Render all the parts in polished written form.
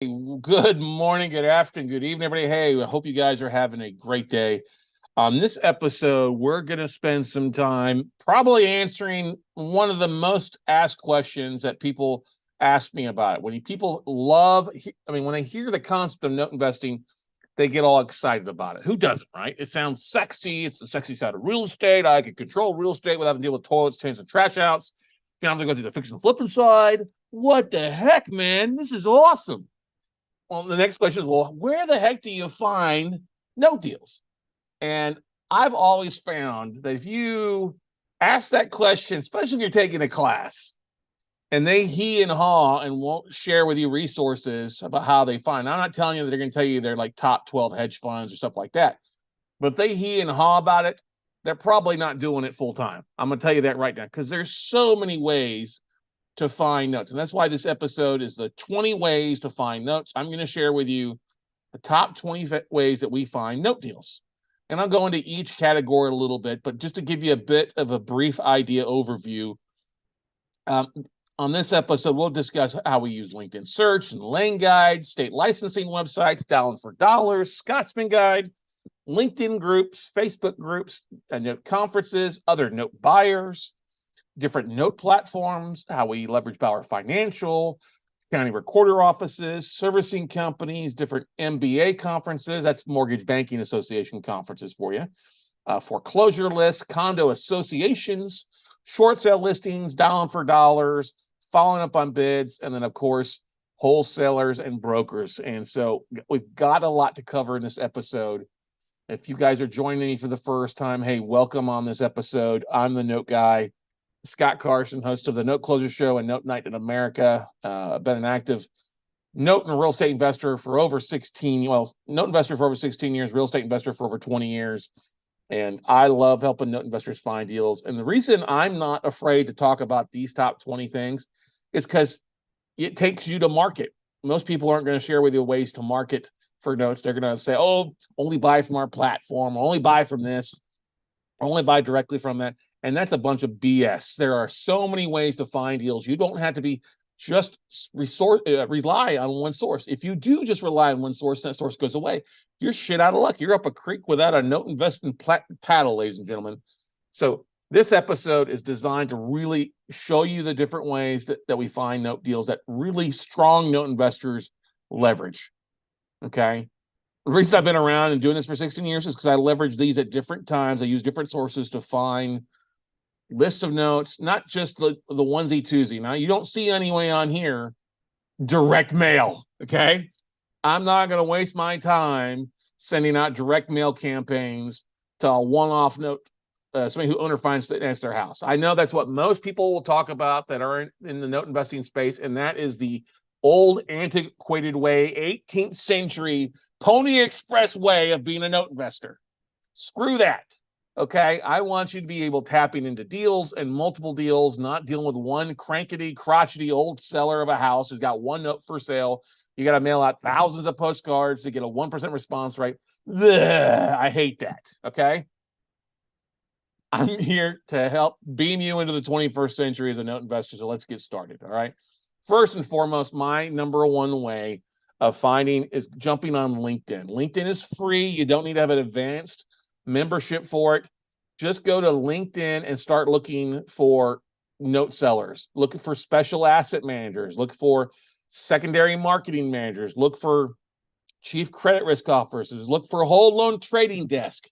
Good morning, good afternoon, good evening, everybody. Hey, I hope you guys are having a great day. On this episode, we're going to spend some time probably answering one of the most asked questions that people ask me about it. People love, when they hear the concept of note investing, they get all excited about it. Who doesn't, right? It sounds sexy. It's the sexy side of real estate. I can control real estate without having to deal with toilets, tanks, and trash outs. You don't have to go through the fix and flipping side. What the heck, man? This is awesome. Well, the next question is, well, where the heck do you find note deals? And I've always found that if you ask that question, especially if you're taking a class, and they he and haw and won't share with you resources about how they find. I'm not telling you that they're going to tell you they're like top 12 hedge funds or stuff like that. But if they he and haw about it, they're probably not doing it full time. I'm going to tell you that right now because there's so many ways to find notes. And that's why this episode is the 20 ways to find notes. I'm going to share with you the top 20 ways that we find note deals. And I'll go into each category a little bit, but just to give you a bit of a brief idea overview, on this episode, we'll discuss how we use LinkedIn search and lane guide, state licensing websites, Dollars for Dollars, Scotsman Guide, LinkedIn groups, Facebook groups, note conferences, other note buyers, different note platforms, how we leverage Bauer Financial, county recorder offices, servicing companies, different MBA conferences. That's Mortgage Banking Association conferences for you. Foreclosure lists, condo associations, short sale listings, Dollars for Dollars, following up on bids, and then, of course, wholesalers and brokers. And so we've got a lot to cover in this episode. If you guys are joining me for the first time, hey, welcome on this episode. I'm the note guy, Scott Carson, host of the Note Closer Show and Note Night in America. I've been an active note and real estate investor for over 16, note investor for over 16 years, real estate investor for over 20 years. And I love helping note investors find deals. And the reason I'm not afraid to talk about these top 20 things is because it takes you to market. Most people aren't going to share with you ways to market for notes. They're going to say, oh, only buy from our platform, only buy from this, only buy directly from that. And that's a bunch of BS. There are so many ways to find deals. You don't have to be just rely on one source. If you do just rely on one source and that source goes away, you're shit out of luck. You're up a creek without a note investing paddle, ladies and gentlemen. So this episode is designed to really show you the different ways that we find note deals that really strong note investors leverage. Okay. The reason I've been around and doing this for 16 years is because I leverage these at different times. I use different sources to find lists of notes, not just the onesie twosie. Now, you don't see anyway on here direct mail. Okay. I'm not going to waste my time sending out direct mail campaigns to a one-off note, somebody who owner finds that's their house. I know that's what most people will talk about that are in the note investing space, and that is the old, antiquated way, 18th century Pony Express way of being a note investor. Screw that. Okay, I want you to be able tapping into deals and multiple deals, not dealing with one crankety, crotchety old seller of a house who's got one note for sale. You got to mail out thousands of postcards to get a 1% response rate. Ugh, I hate that. Okay. I'm here to help beam you into the 21st century as a note investor. So let's get started. All right. First and foremost, my number one way of finding is jumping on LinkedIn. LinkedIn is free. You don't need to have an advanced membership for it. Just go to LinkedIn and start looking for note sellers. Look for special asset managers. Look for secondary marketing managers. Look for chief credit risk officers. Look for whole loan trading desk.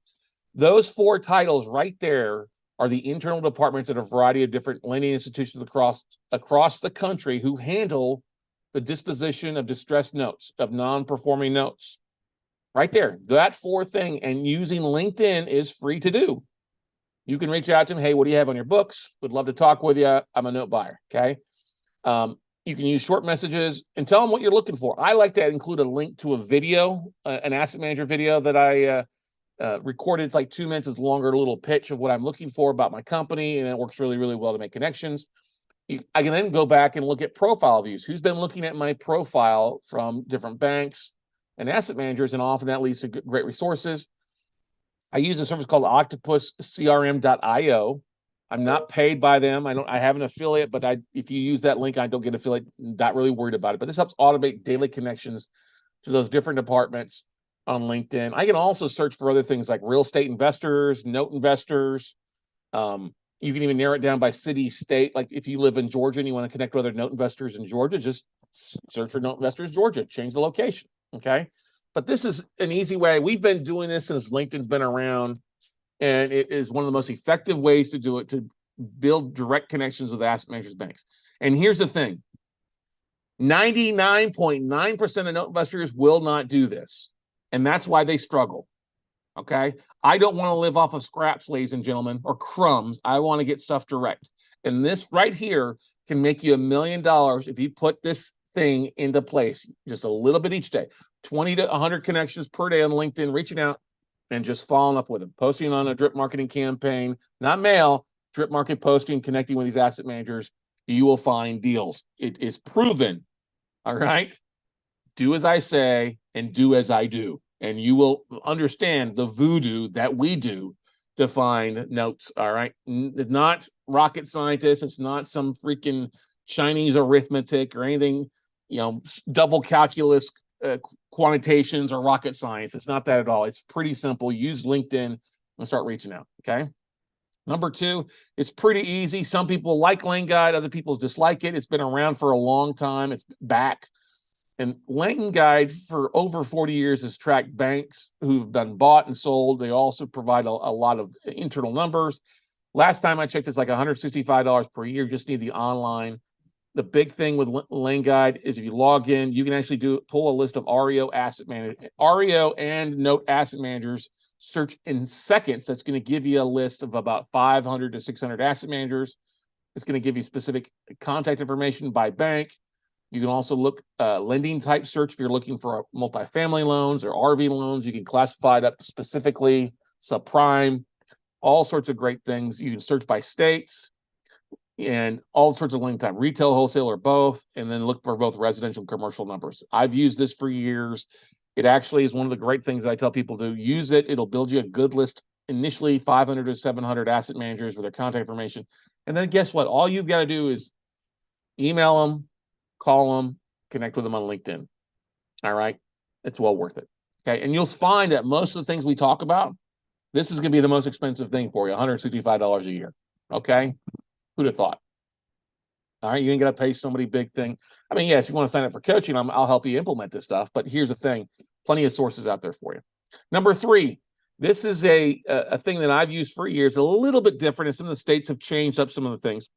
Those four titles right there are the internal departments at a variety of different lending institutions across the country who handle the disposition of distressed notes, of non-performing notes. Right there, that fourth thing, and using LinkedIn is free to do. You can reach out to them. Hey, what do you have on your books? Would love to talk with you. I'm a note buyer. Okay. You can use short messages and tell them what you're looking for. I like to include a link to a video, an asset manager video that I recorded. It's like 2 minutes. It's longer, a little pitch of what I'm looking for about my company, and it works really, really well to make connections. I can then go back and look at profile views. Who's been looking at my profile from different banks and asset managers, and often that leads to great resources. I use a service called octopuscrm.io. I'm not paid by them. I have an affiliate, but if you use that link, I don't get affiliate. Not really worried about it. But this helps automate daily connections to those different departments on LinkedIn. I can also search for other things like real estate investors, note investors. You can even narrow it down by city, state. Like if you live in Georgia and you want to connect with other note investors in Georgia, just search for note investors Georgia, change the location. Okay. But this is an easy way. We've been doing this since LinkedIn's been around, and it is one of the most effective ways to do it, to build direct connections with asset managers, banks. And here's the thing: 99.9% of note investors will not do this. And that's why they struggle. Okay. I don't want to live off of scraps, ladies and gentlemen, or crumbs. I want to get stuff direct. And this right here can make you $1 million if you put this thing into place just a little bit each day. 20 to 100 connections per day on LinkedIn, reaching out and just following up with them, posting on a drip marketing campaign, not mail, drip market posting, connecting with these asset managers. You will find deals. It is proven. All right. Do as I say and do as I do. And you will understand the voodoo that we do to find notes. All right. It's not rocket scientists. It's not some freaking Chinese arithmetic or anything, double calculus quantitations or rocket science. It's not that at all. It's pretty simple. Use LinkedIn and start reaching out. Okay. Number two, it's pretty easy. Some people like Lane Guide, other people dislike it. It's been around for a long time. It's back. And Lane Guide for over 40 years has tracked banks who've been bought and sold. They also provide a lot of internal numbers. Last time I checked, it's like $165 per year. Just need the online. The big thing with Lane Guide is if you log in, you can actually pull a list of REO asset managers, REO and note asset managers. Search in seconds. That's going to give you a list of about 500 to 600 asset managers. It's going to give you specific contact information by bank. You can also look lending type search if you're looking for multifamily loans or RV loans. You can classify it up specifically, subprime, all sorts of great things. You can search by states and all sorts of lending type, retail, wholesale, or both, and then look for both residential and commercial numbers. I've used this for years. It actually is one of the great things I tell people to use it. It'll build you a good list, initially 500 to 700 asset managers with their contact information. And then guess what? All you've got to do is email them, call them, connect with them on LinkedIn. All right. It's well worth it. Okay. And you'll find that most of the things we talk about, this is going to be the most expensive thing for you, $165 a year. Okay. Who'd have thought? All right. You ain't got to pay somebody big thing. I mean, yes, if you want to sign up for coaching, I'll help you implement this stuff. But here's the thing: plenty of sources out there for you. Number three, this is a thing that I've used for years, a little bit different, and some of the states have changed up some of the things.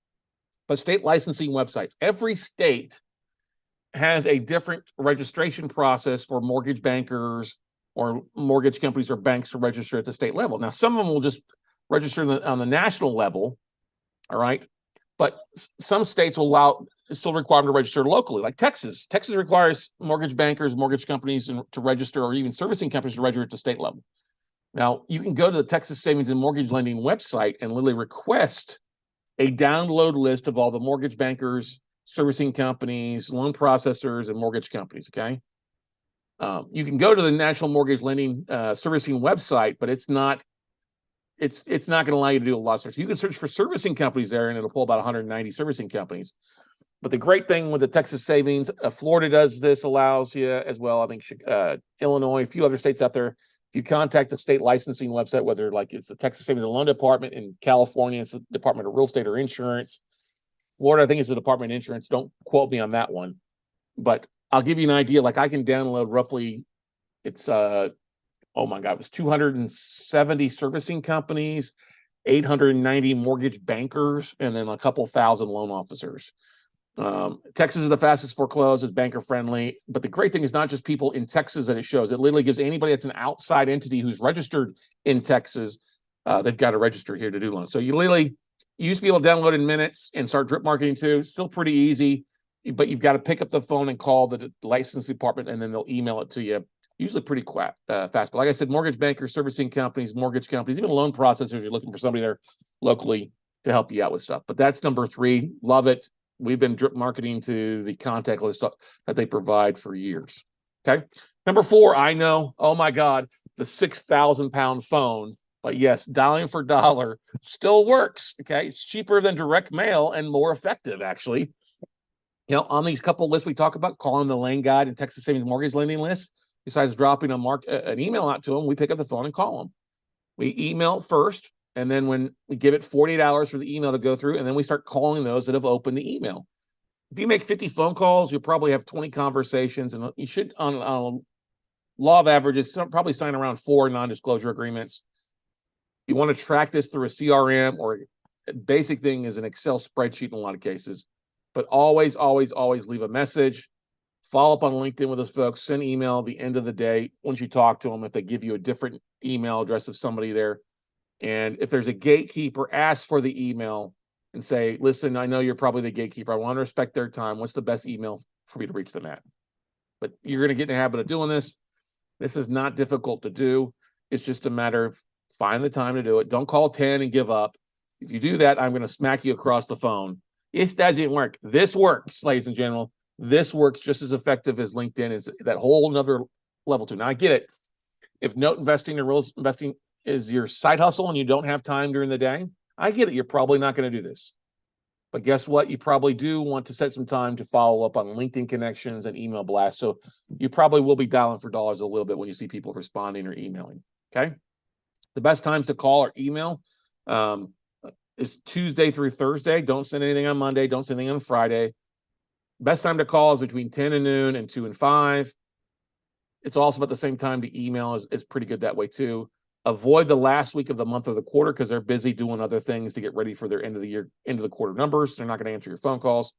But state licensing websites, every state has a different registration process for mortgage bankers or mortgage companies or banks to register at the state level. Now, some of them will just register on the national level. All right. But some states will still require them to register locally, like Texas. Texas requires mortgage bankers, mortgage companies to register, or even servicing companies to register at the state level. Now, you can go to the Texas Savings and Mortgage Lending website and literally request a download list of all the mortgage bankers, servicing companies, loan processors, and mortgage companies. Okay. You can go to the National Mortgage Lending servicing website, but it's not going to allow you to do a lot of search. You can search for servicing companies there, and it'll pull about 190 servicing companies. But the great thing with the Texas Savings, Florida does this, allows you as well. I think Illinois, a few other states out there. If you contact the state licensing website, whether like it's the Texas Savings and Loan Department, in California, it's the Department of Real Estate or Insurance. Florida, I think it's the Department of Insurance. Don't quote me on that one, but I'll give you an idea. Like I can download roughly, it's oh my God, it was 270 servicing companies, 890 mortgage bankers, and then a couple thousand loan officers. Texas is the fastest foreclosed, is banker friendly. But the great thing is not just people in Texas that it shows. It literally gives anybody that's an outside entity who's registered in Texas, they've got to register here to do loans. So you used to be able to download in minutes and start drip marketing too. Still pretty easy, but you've got to pick up the phone and call the license department, and then they'll email it to you. Usually pretty fast. But like I said, mortgage bankers, servicing companies, mortgage companies, even loan processors, you're looking for somebody there locally to help you out with stuff. But that's number three. Love it. We've been drip marketing to the contact list that they provide for years. Okay. Number four, I know, oh my God, the 6,000-pound phone But yes, dialing for dollar still works. Okay. It's cheaper than direct mail and more effective, actually. On these couple lists we talk about, calling the Lane Guide and Texas Savings Mortgage Lending list, besides dropping an email out to them, we pick up the phone and call them. We email first, and then when we give it 48 hours for the email to go through, and then we start calling those that have opened the email. If you make 50 phone calls, you'll probably have 20 conversations, and you should, on law of averages, probably sign around 4 non-disclosure agreements. You want to track this through a CRM, or a basic thing is an Excel spreadsheet in a lot of cases. But always, always, always leave a message. Follow up on LinkedIn with those folks. Send email at the end of the day once you talk to them, if they give you a different email address of somebody there. And if there's a gatekeeper, ask for the email and say, listen, I know you're probably the gatekeeper. I want to respect their time. What's the best email for me to reach them at? But you're going to get in the habit of doing this. This is not difficult to do. It's just a matter of find the time to do it. Don't call 10 and give up. If you do that, I'm going to smack you across the phone. It doesn't work. This works, ladies and gentlemen. This works just as effective as LinkedIn. It's that whole another level too. Now, I get it. If note investing or real investing is your side hustle and you don't have time during the day, I get it. You're probably not going to do this. But guess what? You probably do want to set some time to follow up on LinkedIn connections and email blasts. So you probably will be dialing for dollars a little bit when you see people responding or emailing. Okay. The best times to call or email is Tuesday through Thursday. Don't send anything on Monday. Don't send anything on Friday. Best time to call is between 10 and noon and 2 and 5. It's also about the same time to email is pretty good that way too. Avoid the last week of the month or the quarter because they're busy doing other things to get ready for their end of the year, end of the quarter numbers. They're not going to answer your phone calls.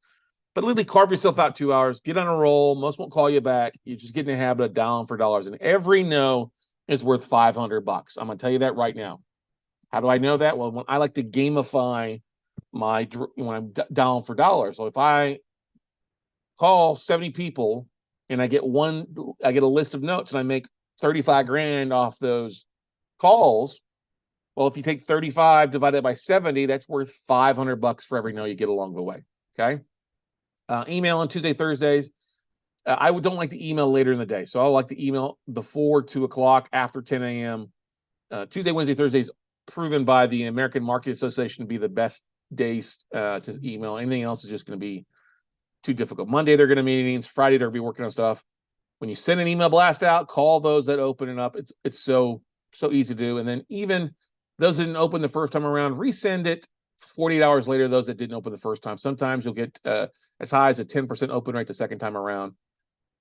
But literally carve yourself out 2 hours, get on a roll. Most won't call you back. You just get in the habit of dialing for dollars. And every no is worth $500. I'm going to tell you that right now. How do I know that? Well, when I like to gamify when I'm dialing for dollars. So if I call 70 people and I get a list of notes and I make 35 grand off those calls. Well, if you take 35 divided by 70, that's worth $500 for every no you get along the way. Okay. Email on Tuesday, Thursdays. I don't like to email later in the day. So I like to email before 2 o'clock, after 10 a.m. Tuesday, Wednesday, Thursdays, proven by the American Market Association to be the best days to email. Anything else is just going to be too difficult. Monday, they're going to meetings. Friday, they're going to be working on stuff. When you send an email blast out, call those that open it up. It's so easy to do. And then even those that didn't open the first time around, resend it 48 hours later, those that didn't open the first time. Sometimes you'll get as high as a 10% open rate the second time around.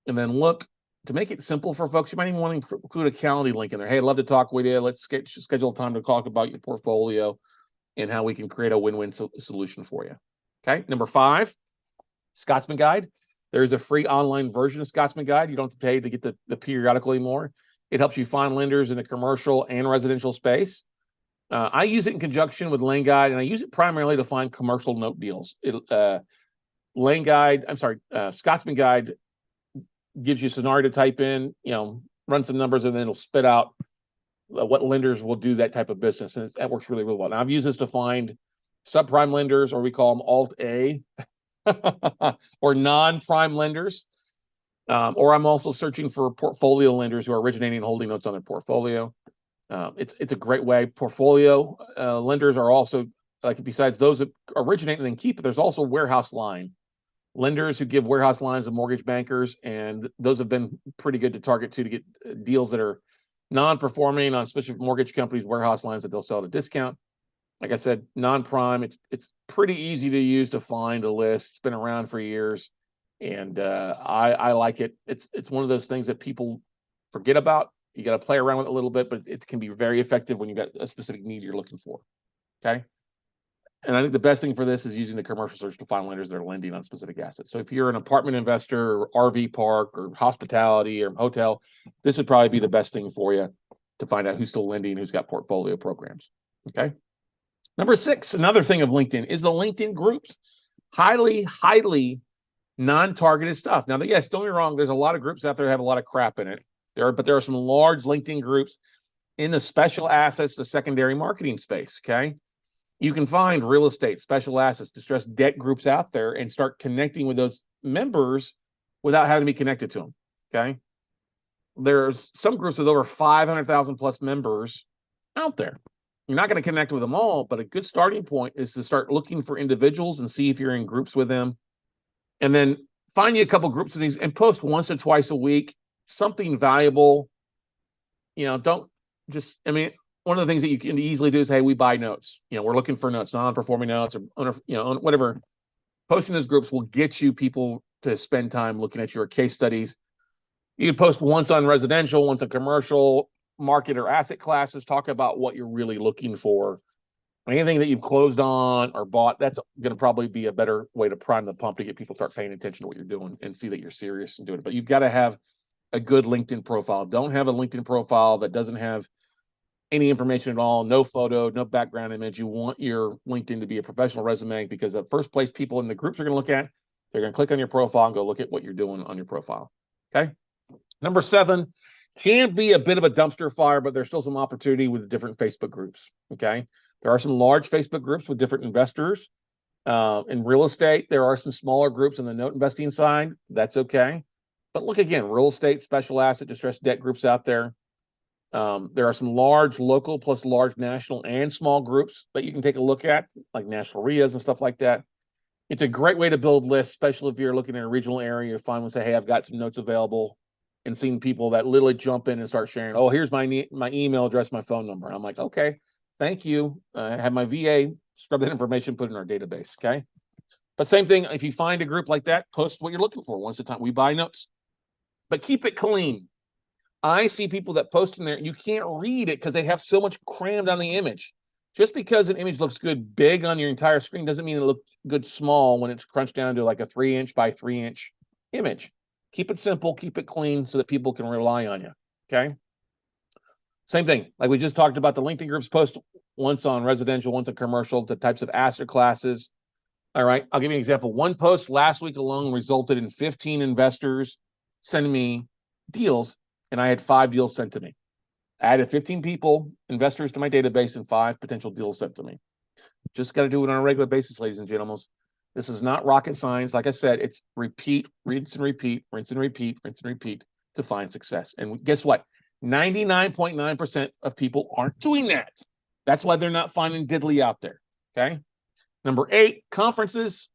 And then look, to make it simple for folks, you might even want to include a calendar link in there. Hey, I'd love to talk with you. Let's schedule time to talk about your portfolio and how we can create a win-win solution for you. Okay. Number 5, Scotsman Guide. There's a free online version of Scotsman Guide. You don't have to pay to get the periodical anymore. It helps you find lenders in the commercial and residential space. I use it in conjunction with Lane Guide, and I use it primarily to find commercial note deals. Scotsman Guide gives you a scenario to type in, run some numbers, and then it'll spit out what lenders will do that type of business. And that works really, really well. Now, I've used this to find subprime lenders, or we call them Alt-A, or non-prime lenders. Or I'm also searching for portfolio lenders who are originating and holding notes on their portfolio. It's a great way. Portfolio lenders are also, like, besides those that originate and then keep it, there's also warehouse line lenders who give warehouse lines to mortgage bankers, and those have been pretty good to target to get deals that are non-performing on specific mortgage companies, warehouse lines that they'll sell at a discount. Like I said, non-prime, it's pretty easy to use to find a list. It's been around for years, and I like it. It's one of those things that people forget about. You got to play around with it a little bit, but it can be very effective when you got a specific need you're looking for. Okay. And I think the best thing for this is using the commercial search to find lenders that are lending on specific assets. So if you're an apartment investor or RV park or hospitality or hotel, this would probably be the best thing for you to find out who's still lending, who's got portfolio programs. Okay. Number 6, another thing of LinkedIn is the LinkedIn groups. Highly non-targeted stuff. Now, yes, don't get me wrong. There's a lot of groups out there that have a lot of crap in it. But there are some large LinkedIn groups in the special assets, the secondary marketing space. Okay. You can find real estate, special assets, distressed debt groups out there and start connecting with those members without having to be connected to them. Okay. There's some groups with over 500,000 plus members out there. You're not going to connect with them all, but a good starting point is to start looking for individuals and see if you're in groups with them. And then find you a couple groups of these and post once or twice a week, something valuable. Don't just, one of the things that you can easily do is, hey, we buy notes. We're looking for notes, non-performing notes, or, whatever. Posting those groups will get you people to spend time looking at your case studies. You can post once on residential, once on commercial, market or asset classes, talk about what you're really looking for. Anything that you've closed on or bought, that's going to probably be a better way to prime the pump to get people to start paying attention to what you're doing and see that you're serious and doing it. But you've got to have a good LinkedIn profile. Don't have a LinkedIn profile that doesn't have any information at all, no photo, no background image. You want your LinkedIn to be a professional resume, because the first place people in the groups are going to look at, they're going to click on your profile and go look at what you're doing on your profile. Okay. Number 7 can be a bit of a dumpster fire, but there's still some opportunity with different Facebook groups. Okay. There are some large Facebook groups with different investors. In real estate, there are some smaller groups on the note investing side. That's okay. But look again, real estate, special asset, distressed debt groups out there. There are some large local plus large national and small groups that you can take a look at, like national RIAs and stuff like that. It's a great way to build lists, especially if you're looking in a regional area. You find and say, hey, I've got some notes available, and seeing people that literally jump in and start sharing. Oh, here's my email address, my phone number. I'm like, okay, thank you. Have my VA scrub that information, put it in our database. Okay. But same thing, if you find a group like that, post what you're looking for once a time. We buy notes, but keep it clean. I see people that post in there, you can't read it because they have so much crammed on the image. Just because an image looks good big on your entire screen doesn't mean it looks good small when it's crunched down to like a 3-inch by 3-inch image. Keep it simple, keep it clean so that people can rely on you. Okay. Same thing. Like we just talked about, the LinkedIn groups post once on residential, once on commercial, the types of asset classes. All right. I'll give you an example. One post last week alone resulted in 15 investors sending me deals, and I had 5 deals sent to me. I added 15 people, investors, to my database, and 5 potential deals sent to me. Just got to do it on a regular basis, ladies and gentlemen. This is not rocket science. Like I said, it's repeat, rinse and repeat, rinse and repeat, rinse and repeat to find success. And guess what? 99.9% of people aren't doing that. That's why they're not finding diddly out there. Okay. Number 8, conferences.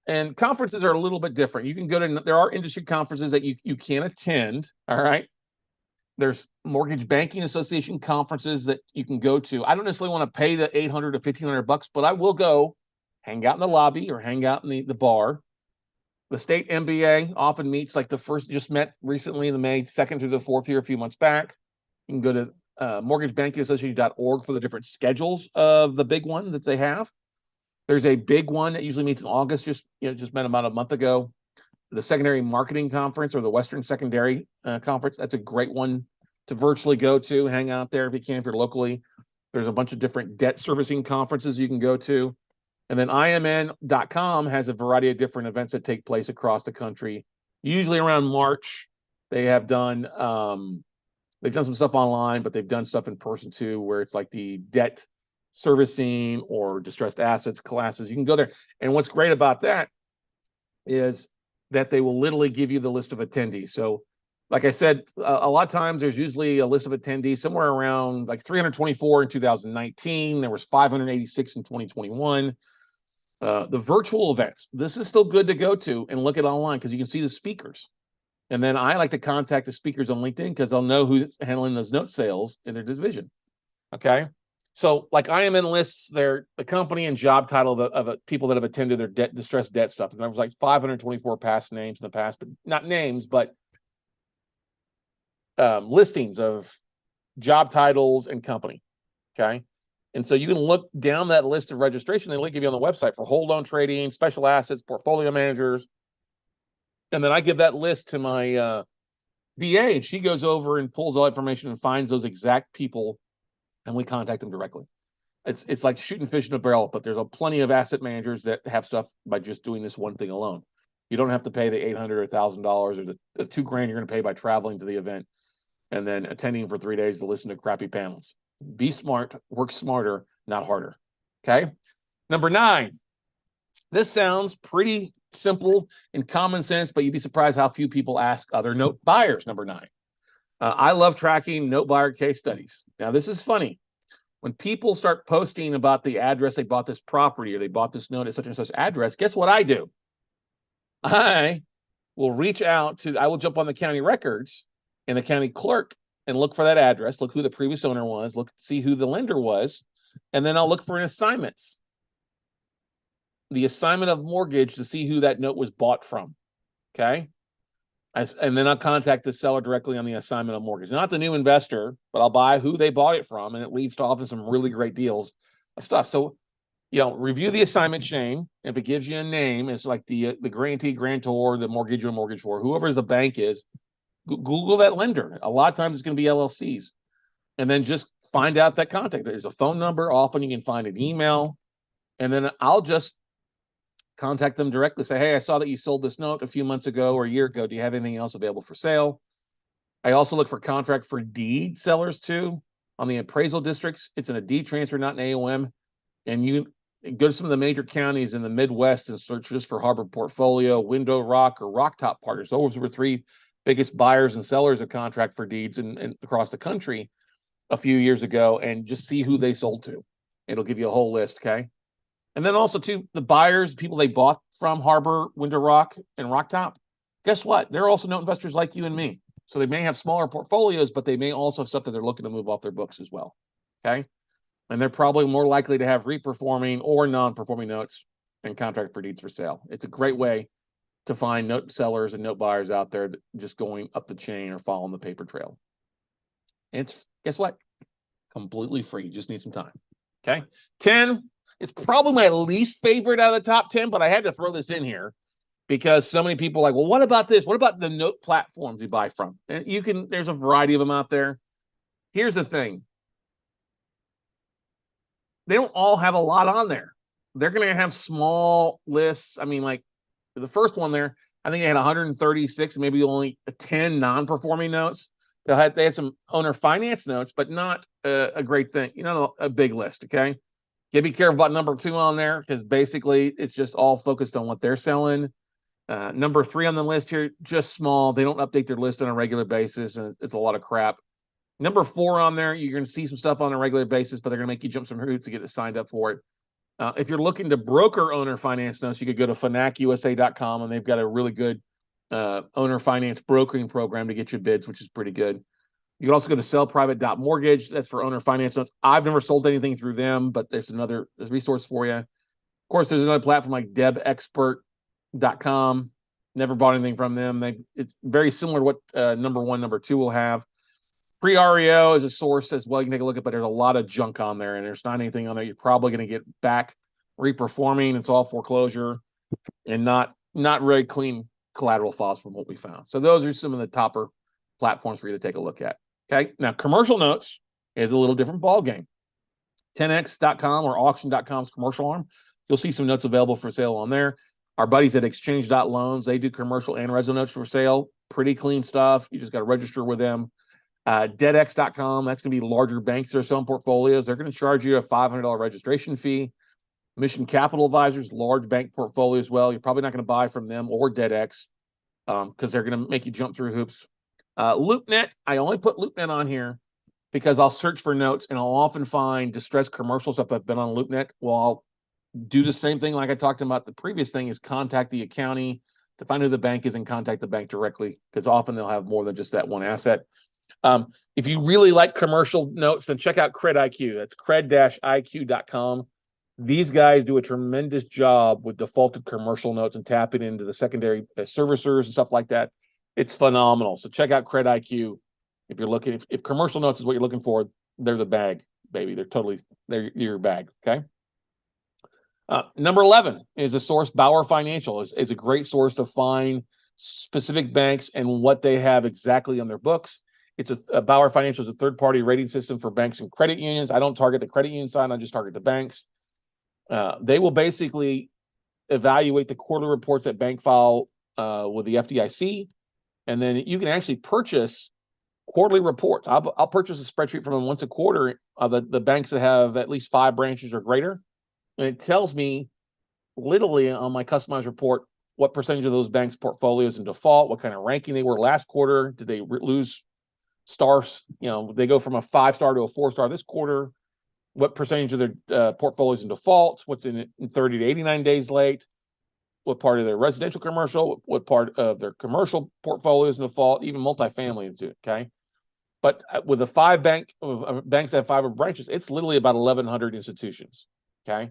And conferences are a little bit different. You can go to, there are industry conferences that you can attend. All right. There's Mortgage Banking Association conferences that you can go to. I don't necessarily want to pay the $800 to $1,500, but I will go hang out in the lobby or hang out in the bar. The state MBA often meets, like the first, just met recently in the May 2nd through the 4th here a few months back. You can go to mortgagebankingassociation.org for the different schedules of the big one that they have. There's a big one that usually meets in August, just met about a month ago. The Secondary Marketing Conference, or the Western Secondary Conference. That's a great one to virtually go to, hang out there if you can, if you're locally. There's a bunch of different debt servicing conferences you can go to. And then IMN.com has a variety of different events that take place across the country. Usually around March, they have done some stuff online, but they've done stuff in person too, where it's like the debt servicing or distressed assets classes. You can go there. And what's great about that is that they will literally give you the list of attendees. So like I said, a lot of times there's usually a list of attendees somewhere around like 324 in 2019. There was 586 in 2021. The virtual events, this is still good to go to and look at online because you can see the speakers. And then I like to contact the speakers on LinkedIn because they'll know who's handling those note sales in their division. Okay. So like IMN lists the company and job title of people that have attended their distressed debt stuff. And there was like 524 past names in the past, but not names, but listings of job titles and company. Okay. And so you can look down that list of registration. They will give you on the website for whole loan trading, special assets, portfolio managers. And then I give that list to my VA, and she goes over and pulls all information and finds those exact people, and we contact them directly. It's like shooting fish in a barrel, but there's plenty of asset managers that have stuff by just doing this one thing alone. You don't have to pay the $800 or $1,000 or the $2,000 you're going to pay by traveling to the event and then attending for 3 days to listen to crappy panels. Be smart, work smarter, not harder. Okay. Number 9. This sounds pretty simple and common sense, but you'd be surprised how few people ask other note buyers. Number 9. I love tracking note buyer case studies. Now, this is funny. When people start posting about the address they bought this property or they bought this note at such and such address, guess what I do? I will jump on the county records and the county clerk and look for that address, look who the previous owner was, see who the lender was, and then I'll look for an assignments. The assignment of mortgage to see who that note was bought from. Okay. And then I'll contact the seller directly on the assignment of mortgage. Not the new investor, but I'll buy who they bought it from, and it leads to often some really great deals of stuff. So, review the assignment chain. If it gives you a name, it's like the grantee, grantor, the mortgage or mortgage for, whoever the bank is, Google that lender. A lot of times it's going to be LLCs. And then just find out that contact. There's a phone number. Often you can find an email. And then I'll just contact them directly. Say, hey, I saw that you sold this note a few months ago or a year ago. Do you have anything else available for sale? I also look for contract for deed sellers too. On the appraisal districts, it's in a deed transfer, not an AOM. And you go to some of the major counties in the Midwest and search just for Harbor Portfolio, Window Rock, or Rock Top Partners. Those were 3 biggest buyers and sellers of contract for deeds and across the country a few years ago, and just see who they sold to. It'll give you a whole list, okay? And then also, too, the buyers, people they bought from Harbor, Window Rock, and Rock Top, guess what? They're also note investors like you and me. So they may have smaller portfolios, but they may also have stuff that they're looking to move off their books as well, okay? And they're probably more likely to have reperforming or non-performing notes and contract for deeds for sale. It's a great way to find note sellers and note buyers out there just going up the chain or following the paper trail. And it's, guess what? Completely free. You just need some time. Okay. 10, it's probably my least favorite out of the top 10, but I had to throw this in here because so many people are like, well, what about this? What about the note platforms you buy from? And there's a variety of them out there. Here's the thing. They don't all have a lot on there. They're going to have small lists. I mean, like the first one there, I think they had 136, maybe only 10 non-performing notes. They had some owner finance notes, but not a great thing, a big list. Okay. You be careful about number 2 on there because basically it's just all focused on what they're selling. Number 3 on the list here, just small. They don't update their list on a regular basis, and it's a lot of crap. Number 4 on there, you're going to see some stuff on a regular basis, but they're going to make you jump some hoops to get signed up for it. If you're looking to broker owner finance notes, you could go to finacusa.com, and they've got a really good owner finance brokering program to get you bids, which is pretty good. You can also go to sellprivate.mortgage. That's for owner finance notes. I've never sold anything through them, but there's another resource for you. Of course, there's another platform like debexpert.com. Never bought anything from them. It's very similar to what number 1, number 2 will have. Pre-REO is a source as well. You can take a look at, but there's a lot of junk on there, and there's not anything on there you're probably going to get back. Reperforming, it's all foreclosure and not very clean collateral files from what we found. So those are some of the topper platforms for you to take a look at. Okay. Now, commercial notes is a little different ball game. 10x.com or auction.com's commercial arm. You'll see some notes available for sale on there. Our buddies at exchange.loans, they do commercial and residential notes for sale. Pretty clean stuff. You just got to register with them. Deadx.com, that's going to be larger banks that are selling portfolios. They're going to charge you a $500 registration fee. Mission Capital Advisors, large bank portfolio as well. You're probably not going to buy from them or Deadx because they're going to make you jump through hoops. LoopNet, I only put LoopNet on here because I'll search for notes and I'll often find distressed commercial stuff. I've been on LoopNet. Well, I'll do the same thing like I talked about the previous thing is contact the county to find who the bank is and contact the bank directly because often they'll have more than just that one asset. If you really like commercial notes, then check out CredIQ. That's cred-iq.com. These guys do a tremendous job with defaulted commercial notes and tapping into the secondary servicers and stuff like that. It's phenomenal. So check out CredIQ if you're looking. If commercial notes is what you're looking for, they're the bag, baby. They're your bag. Okay. Number 11 is a source. Bauer Financial is a great source to find specific banks and what they have exactly on their books. It's a Bauer Financial is a third-party rating system for banks and credit unions. I don't target the credit union side. I just target the banks. They will basically evaluate the quarterly reports that bank file with the FDIC, and then you can actually purchase quarterly reports. I'll purchase a spreadsheet from them once a quarter of the banks that have at least 5 branches or greater, and it tells me literally on my customized report what percentage of those banks' portfolios in default, what kind of ranking they were last quarter, did they lose stars? They go from a 5-star to a 4-star this quarter. what percentage of their portfolios in default, what's in 30 to 89 days late, what part of their residential commercial, what part of their commercial portfolios in default, even multifamily into it, okay? But with the banks that have 5 branches, it's literally about 1,100 institutions, okay?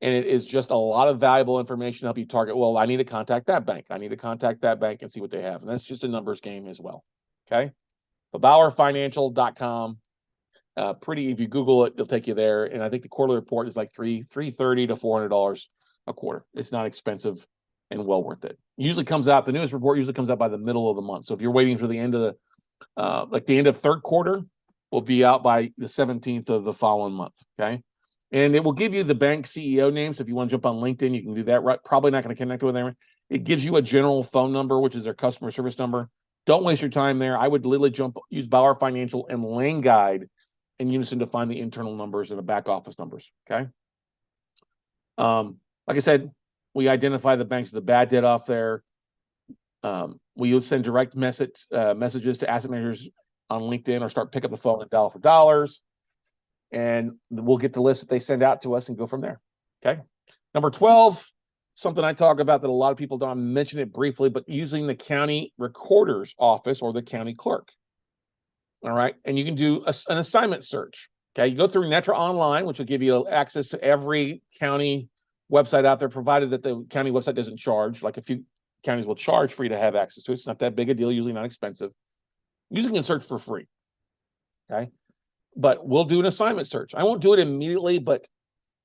And it is just a lot of valuable information to help you target, well, I need to contact that bank. I need to contact that bank and see what they have. And that's just a numbers game as well, okay? But BauerFinancial.com, if you Google it, it'll take you there. And I think the quarterly report is like $330 to $400 a quarter. It's not expensive and well worth it. Usually comes out, the newest report usually comes out by the middle of the month. So if you're waiting for the end of the end of third quarter, will be out by the 17th of the following month, okay? And it will give you the bank CEO names. So if you want to jump on LinkedIn, you can do that. Right? Probably not going to connect with them. It gives you a general phone number, which is their customer service number. Don't waste your time there. I would literally use Bauer Financial and Lane Guide in unison to find the internal numbers and the back office numbers, okay? Like I said, we identify the banks with the bad debt off there. We will send direct messages to asset managers on LinkedIn or start pick up the phone and dial for dollars. And we'll get the list that they send out to us and go from there. Okay. Number 12, something I talk about that a lot of people don't mention it briefly, but using the county recorder's office or the county clerk. All right. And you can do an assignment search. Okay. You go through Netra Online, which will give you access to every county website out there, provided that the county website doesn't charge. Like a few counties will charge for you to have access to it. It's not that big a deal, usually not expensive. Usually can search for free. Okay. But we'll do an assignment search. I won't do it immediately, but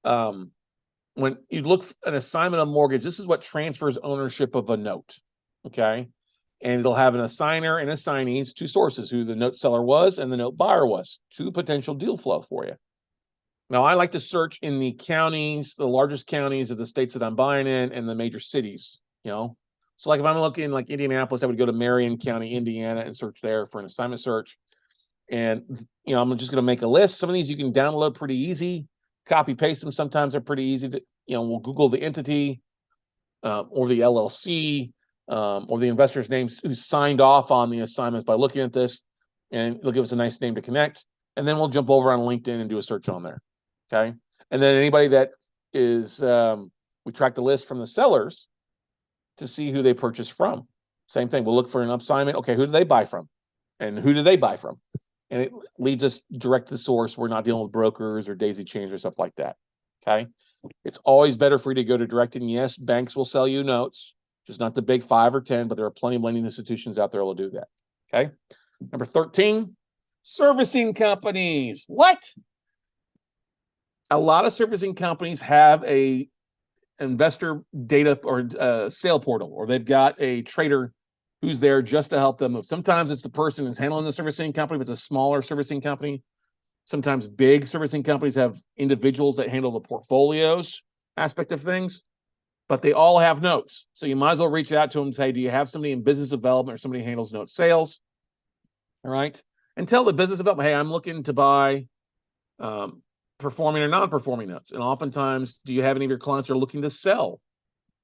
when you look at an assignment of mortgage, this is what transfers ownership of a note. Okay. And it'll have an assigner and assignees, 2 sources, who the note seller was and the note buyer was, 2 potential deal flow for you. Now, I like to search in the counties, the largest counties of the states that I'm buying in and the major cities, you know. So like if I'm looking like Indianapolis, I would go to Marion County, Indiana, and search there for an assignment search. And, you know, I'm just going to make a list. Some of these you can download pretty easy, copy paste them. Sometimes they're pretty easy to, you know, we'll Google the entity or the LLC or the investor's names who signed off on the assignments by looking at this, and it'll give us a nice name to connect. And then we'll jump over on LinkedIn and do a search on there. Okay. And then anybody that is, we track the list from the sellers to see who they purchased from. Same thing. We'll look for an assignment. Okay. Who did they buy from? And who did they buy from? And it leads us direct to the source. We're not dealing with brokers or daisy chains or stuff like that. Okay. It's always better for you to go to direct. And yes, banks will sell you notes, just not the big 5 or 10, but there are plenty of lending institutions out there that will do that. Okay. Number 13, servicing companies. What? A lot of servicing companies have a investor data or sale portal, or they've got a trader who's there just to help them move. Sometimes it's the person who's handling the servicing company, but it's a smaller servicing company. Sometimes big servicing companies have individuals that handle the portfolios aspect of things, but they all have notes. So you might as well reach out to them and say, do you have somebody in business development or somebody who handles note sales? All right. And tell the business development, hey, I'm looking to buy performing or non-performing notes. And oftentimes, do you have any of your clients that are looking to sell?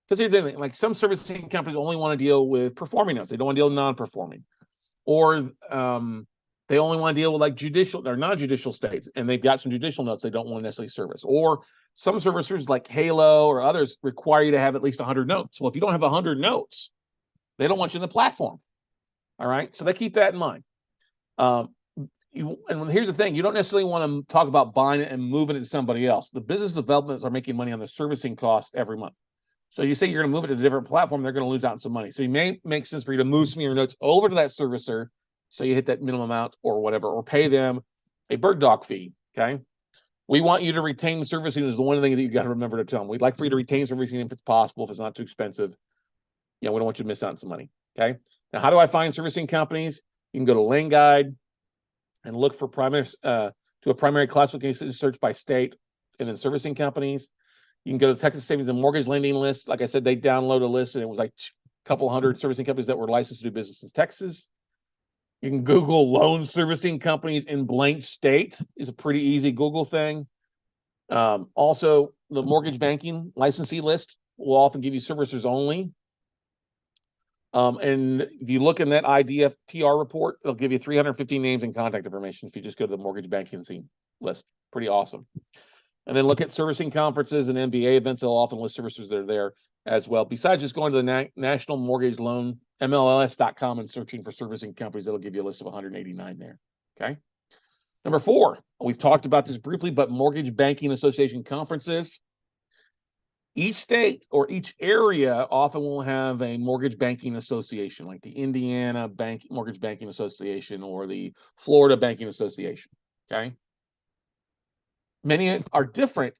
Because here's the thing, like some servicing companies only want to deal with performing notes. They don't want to deal with non-performing. Or they only want to deal with like judicial or non-judicial states, and they've got some judicial notes they don't want to necessarily service. Or some servicers like Halo or others require you to have at least 100 notes. Well, if you don't have 100 notes, they don't want you in the platform. All right, so they keep that in mind. And here's the thing, you don't necessarily want to talk about buying it and moving it to somebody else. The business developments are making money on the servicing cost every month. So you say you're going to move it to a different platform, they're going to lose out on some money. So it may make sense for you to move some of your notes over to that servicer, so you hit that minimum amount or whatever, or pay them a bird dog fee, okay? We want you to retain servicing is the one thing that you got to remember to tell them. We'd like for you to retain servicing if it's possible, if it's not too expensive. You know, we don't want you to miss out on some money, okay? Now, how do I find servicing companies? You can go to Lane Guide and look for a primary classification search by state, and then servicing companies. You can go to the Texas Savings and Mortgage Lending list. Like I said, they download a list, and it was like a couple hundred servicing companies that were licensed to do business in Texas. You can Google loan servicing companies in blank state. Is a pretty easy Google thing. Also, the mortgage banking licensee list will often give you servicers only. And if you look in that IDF PR report, it'll give you 350 names and contact information if you just go to the mortgage banking scene list. Pretty awesome. And then look at servicing conferences and MBA events. They'll often list servicers that are there as well. Besides just going to the National Mortgage Loan, MLS.com, and searching for servicing companies, that'll give you a list of 189 there. Okay. Number 4, we've talked about this briefly, but Mortgage Banking Association conferences. Each state or each area often will have a mortgage banking association, like the Indiana Mortgage Banking Association or the Florida Banking Association. Okay. Many are different.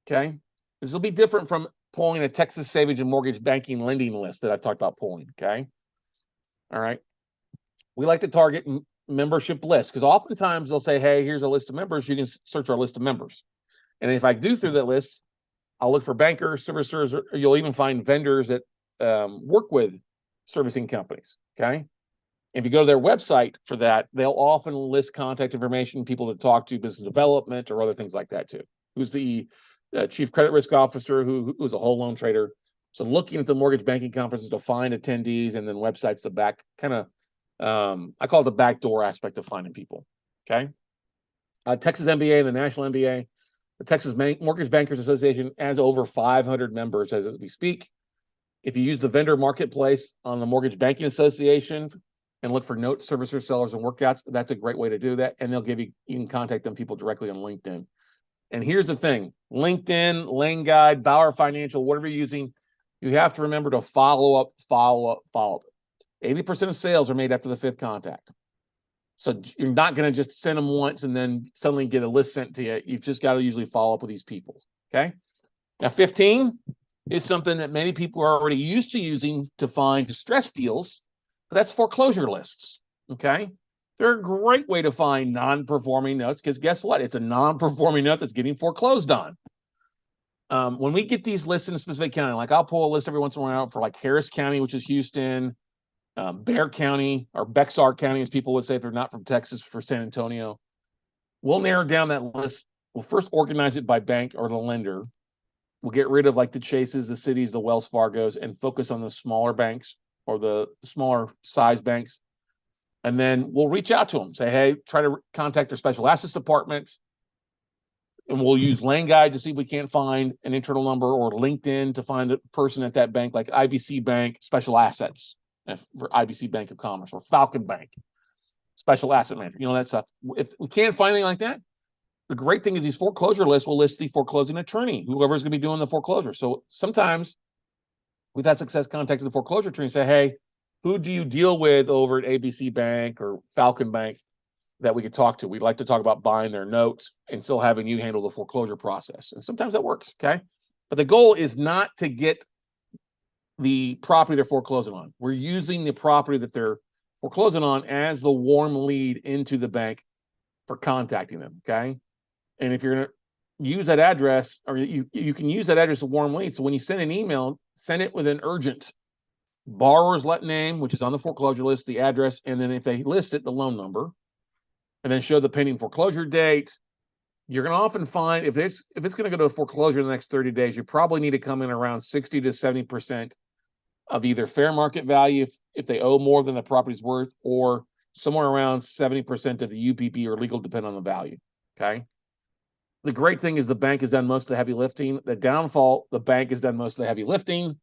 Okay. This will be different from pulling a Texas Savings and Mortgage Banking Lending list that I talked about pulling. Okay. All right. We like to target membership lists because oftentimes they'll say, hey, here's a list of members. You can search our list of members. And if I do through that list, I'll look for bankers, servicers, or you'll even find vendors that work with servicing companies. Okay. If you go to their website for that, they'll often list contact information, people to talk to, business development, or other things like that too. Who's the chief credit risk officer, who's a whole loan trader. So looking at the mortgage banking conferences to find attendees, and then websites to back kind of, I call it the backdoor aspect of finding people. Okay. Texas MBA and the National MBA, the Texas Mortgage Bankers Association has over 500 members as we speak. If you use the vendor marketplace on the Mortgage Banking Association and look for note servicers, sellers, and workouts, that's a great way to do that. And they'll give you can contact them people directly on LinkedIn. And here's the thing, LinkedIn, Lane Guide, Bauer Financial, whatever you're using, you have to remember to follow up. 80% of sales are made after the 5th contact. So you're not going to just send them once and then suddenly get a list sent to you. You've just got to usually follow up with these people. Okay. Now, 15 is something that many people are already used to using to find distressed deals. But that's foreclosure lists. Okay. They're a great way to find non-performing notes because guess what? It's a non-performing note that's getting foreclosed on. When we get these lists in a specific county, like I'll pull a list every once in a while for like Harris County, which is Houston, Bexar County, or Bexar County, as people would say if they're not from Texas, for San Antonio. We'll narrow down that list. We'll first organize it by bank or the lender. We'll get rid of like the Chases, the Cities, the Wells Fargos, and focus on the smaller banks or the smaller size banks. And then we'll reach out to them, say, hey, try to contact their special assets department. And we'll use Lane Guide to see if we can't find an internal number, or LinkedIn to find a person at that bank, like IBC Bank, Special Assets for IBC Bank of Commerce, or Falcon Bank, Special Asset Manager, that stuff. If we can't find anything like that, the great thing is these foreclosure lists will list the foreclosing attorney, whoever's going to be doing the foreclosure. So sometimes we've had success contacting the foreclosure attorney and say, hey, who do you deal with over at ABC Bank or Falcon Bank that we could talk to? We'd like to talk about buying their notes and still having you handle the foreclosure process. And sometimes that works, okay? But the goal is not to get the property they're foreclosing on. We're using the property that they're foreclosing on as the warm lead into the bank for contacting them, okay? And if you're going to use that address, or you can use that address as a warm lead. So when you send an email, send it with an urgent borrower's name, which is on the foreclosure list, the address, and then if they list it, the loan number, and then show the pending foreclosure date. You're going to often find if it's going to go to foreclosure in the next 30 days, you probably need to come in around 60 to 70% of either fair market value if they owe more than the property's worth, or somewhere around 70% of the UPP or legal, depending on the value. Okay. The great thing is the bank has done most of the heavy lifting. The downfall, the bank has done most of the heavy lifting.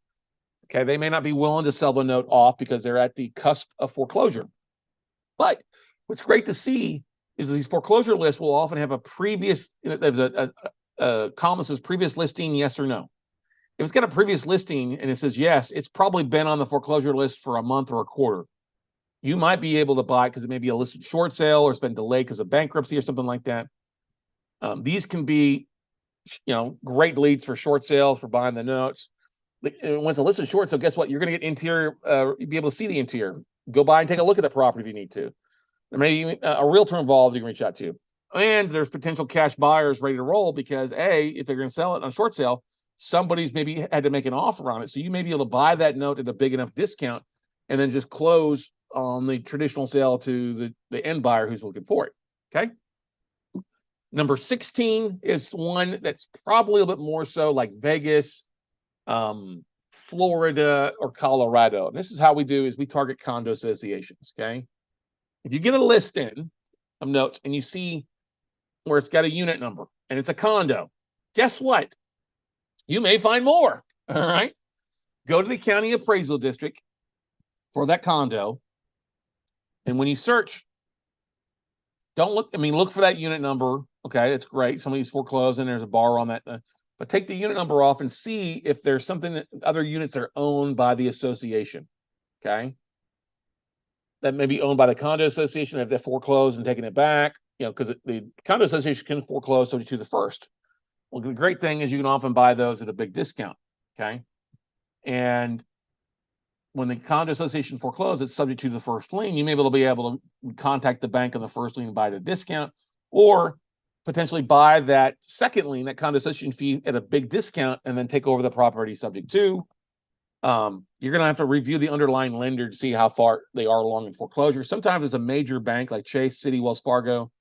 Okay. They may not be willing to sell the note off because they're at the cusp of foreclosure. But what's great to see is these foreclosure lists will often have a previous, there's a column that says previous listing, yes or no. If it's got a previous listing and it says yes, it's probably been on the foreclosure list for a month or a quarter. You might be able to buy it because it may be a listed short sale or it's been delayed because of bankruptcy or something like that. These can be, great leads for short sales, for buying the notes. Once a listed short sale, guess what? You're going to get interior, you'll be able to see the interior. Go by and take a look at the property if you need to. There may be a realtor involved you can reach out to. And there's potential cash buyers ready to roll because, if they're going to sell it on a short sale, somebody's maybe had to make an offer on it. So you may be able to buy that note at a big enough discount and then just close on the traditional sale to the end buyer who's looking for it. Okay. Number 16 is one that's probably a little bit more so like Vegas, Florida, or Colorado. And this is how we do is we target condo associations. Okay. If you get a list in of notes and you see where it's got a unit number and it's a condo, guess what? You may find more. All right. Go to the county appraisal district for that condo. And when you search, don't look, look for that unit number. Okay. It's great. Somebody's foreclosing. There's a bar on that. But take the unit number off and see if there's something that other units are owned by the association. Okay. That may be owned by the condo association if they're foreclosed and taking it back, because the condo association can foreclose subject to the first. Well, the great thing is you can often buy those at a big discount. Okay. And when the condo association forecloses, it's subject to the first lien. You may be able to contact the bank on the first lien and buy the discount, or potentially buy that second lien, that condo association fee at a big discount, and then take over the property subject to. You're going to have to review the underlying lender to see how far they are along in foreclosure. Sometimes it's a major bank like Chase, Citi, Wells Fargo.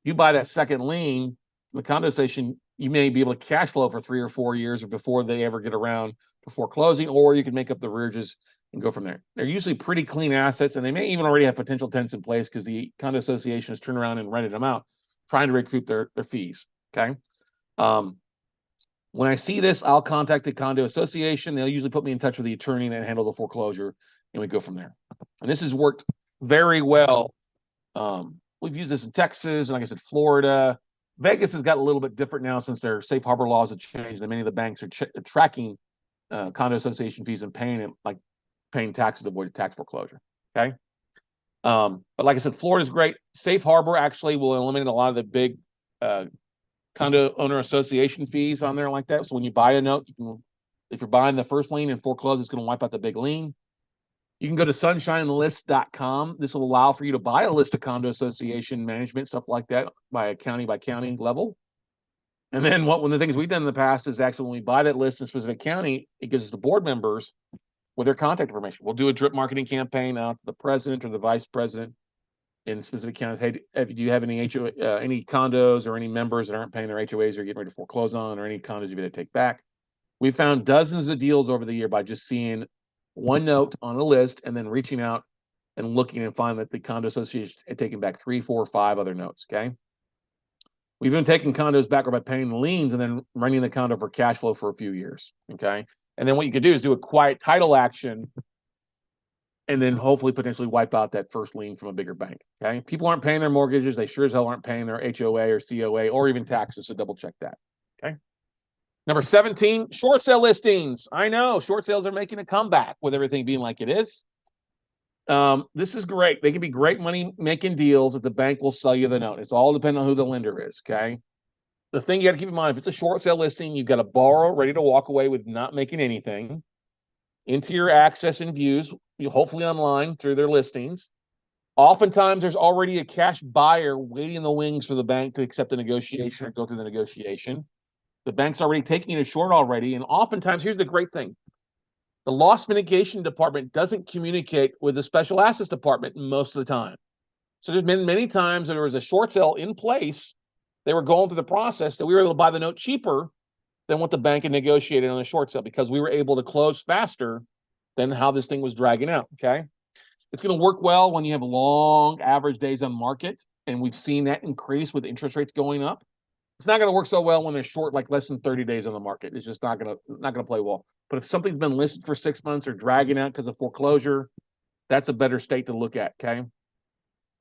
You buy that second lien, the condo association, you may be able to cash flow for 3 or 4 years or before they ever get around to foreclosing, or you can make up the arrearages and go from there. They're usually pretty clean assets, and they may even already have potential tenants in place because the condo association has turned around and rented them out, trying to recoup their fees. Okay. When I see this, I'll contact the condo association. They'll usually put me in touch with the attorney and handle the foreclosure, and we go from there. And this has worked very well. We've used this in Texas, and like I said, Florida. Vegas has got a little bit different now since their safe harbor laws have changed, and many of the banks are tracking condo association fees and paying taxes to avoid tax foreclosure. Okay. But like I said, Florida's great. Safe harbor actually will eliminate a lot of the big condo owner association fees on there like that. So when you buy a note, if you're buying the first lien and foreclose, it's going to wipe out the big lien. You can go to sunshinelist.com. This will allow for you to buy a list of condo association management, stuff like that, by county level. And then one of the things we've done in the past is actually when we buy that list in a specific county, it gives us the board members with their contact information. We'll do a drip marketing campaign out to the president or the vice president in specific counties. Hey, do you have any any condos or any members that aren't paying their HOAs or getting ready to foreclose on, or any condos you're going to take back? We found dozens of deals over the year by just seeing one note on a list and then reaching out and looking and finding that the condo association had taken back 3, 4, 5 other notes. Okay. We've even taken condos back by paying the liens and then running the condo for cash flow for a few years. Okay. And then what you could do is do a quiet title action and then hopefully potentially wipe out that first lien from a bigger bank. Okay. People aren't paying their mortgages. They sure as hell aren't paying their HOA or COA or even taxes. So double check that. Okay. Number 17, short sale listings. I know short sales are making a comeback with everything being like it is. This is great. They can be great money making deals if the bank will sell you the note. It's all depending on who the lender is. Okay. The thing you got to keep in mind, if it's a short sale listing, you've got to borrow ready to walk away with not making anything. Into your access and views, you hopefully online through their listings. Oftentimes there's already a cash buyer waiting in the wings for the bank to accept the negotiation or go through the negotiation. The bank's already taking it short already. And oftentimes, here's the great thing. The loss mitigation department doesn't communicate with the special assets department most of the time. So there's been many times that there was a short sale in place. They were going through the process that we were able to buy the note cheaper than what the bank had negotiated on the short sale because we were able to close faster than how this thing was dragging out. Okay. It's going to work well when you have long average days on market. And we've seen that increase with interest rates going up. It's not going to work so well when they're short, like less than 30 days on the market. It's just not going to play well. But if something's been listed for 6 months or dragging out because of foreclosure, that's a better state to look at. Okay.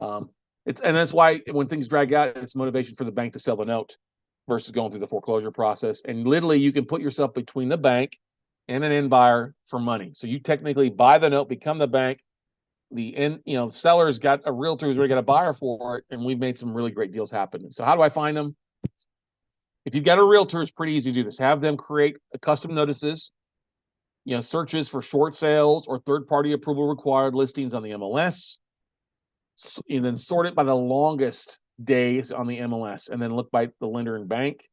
And that's why when things drag out, it's motivation for the bank to sell the note versus going through the foreclosure process. And literally you can put yourself between the bank and an end buyer for money. So you technically buy the note, become the bank. The seller's got a realtor who's already got a buyer for it. And we've made some really great deals happen. So how do I find them? If you've got a realtor, it's pretty easy to do this. Have them create custom notices, searches for short sales or third-party approval required listings on the MLS, and then sort it by the longest days on the MLS, and then look by the lender and bank.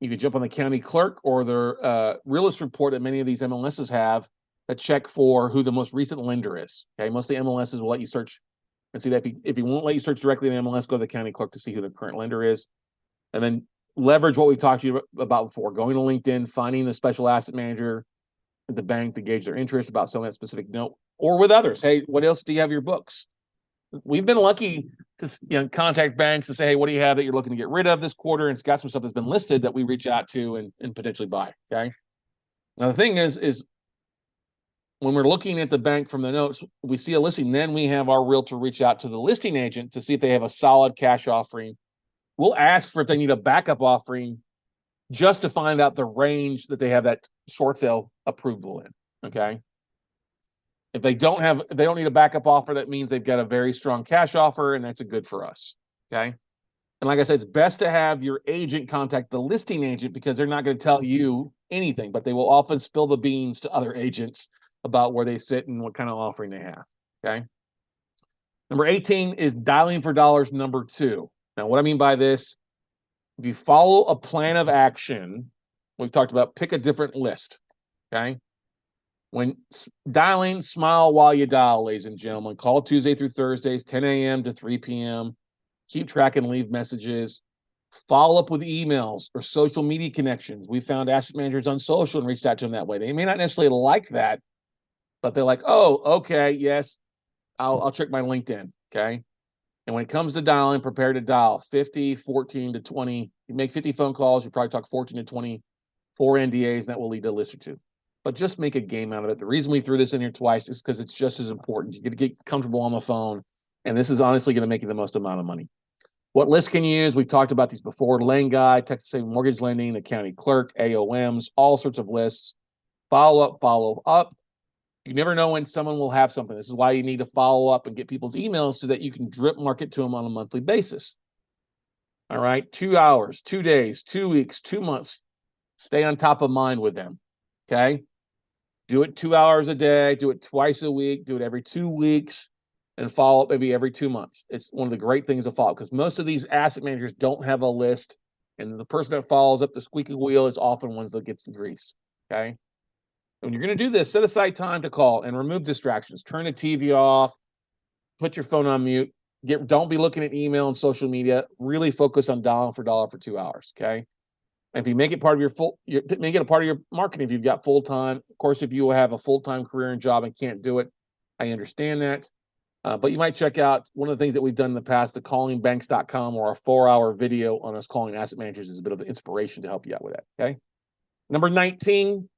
You can jump on the county clerk or their realist report that many of these MLSs have that check for who the most recent lender is. Okay, most of the MLSs will let you search and see that. If he won't let you search directly in the MLS, go to the county clerk to see who the current lender is, and then leverage what we talked to you about before, going to LinkedIn, finding the special asset manager at the bank to gauge their interest about selling that specific note or with others. Hey, what else do you have your books? we've been lucky to contact banks and say, hey, what do you have that you're looking to get rid of this quarter? And it's got some stuff that's been listed that we reach out to and potentially buy. Okay. Now the thing is when we're looking at the bank from the notes, we see a listing, then we have our realtor reach out to the listing agent to see if they have a solid cash offering. We'll ask for if they need a backup offering just to find out the range that they have that short sale approval in. Okay. If they don't need a backup offer, that means they've got a very strong cash offer, and that's a good for us. Okay. And like I said, it's best to have your agent contact the listing agent because they're not going to tell you anything, but they will often spill the beans to other agents about where they sit and what kind of offering they have. Okay. Number 18 is dialing for dollars number 2. Now, what I mean by this, if you follow a plan of action, we've talked about pick a different list. Okay. When dialing, smile while you dial, ladies and gentlemen. Call Tuesday through Thursdays, 10 a.m. to 3 p.m. Keep track and leave messages. Follow up with emails or social media connections. We found asset managers on social and reached out to them that way. They may not necessarily like that, but they're like, oh, okay, yes, I'll check my LinkedIn, okay? And when it comes to dialing, prepare to dial 50, 14 to 20. You make 50 phone calls, you probably talk 14 to 20, 4 NDAs, and that will lead to a list or two. But just make a game out of it. The reason we threw this in here twice is because it's just as important. You're going to get comfortable on the phone, and this is honestly going to make you the most amount of money. What lists can you use? We've talked about these before. Lane Guide, Texas State Mortgage Lending, the county clerk, AOMs, all sorts of lists. Follow up. You never know when someone will have something. This is why you need to follow up and get people's emails so that you can drip market to them on a monthly basis. All right, 2 hours, 2 days, 2 weeks, 2 months. Stay on top of mind with them, okay? Do it 2 hours a day, do it twice a week, do it every 2 weeks, and follow up maybe every 2 months. It's one of the great things to follow because most of these asset managers don't have a list, and the person that follows up the squeaky wheel is often ones that gets the grease, okay? When you're going to do this, set aside time to call and remove distractions. Turn the TV off, put your phone on mute. Don't be looking at email and social media. Really focus on dollar for 2 hours, okay? And if you make it part of make it a part of your marketing if you've got full-time. Of course, if you have a full-time career and job and can't do it, I understand that. But you might check out one of the things that we've done in the past, the callingbanks.com, or a 4-hour video on us calling asset managers is a bit of inspiration to help you out with that, okay? Number 19,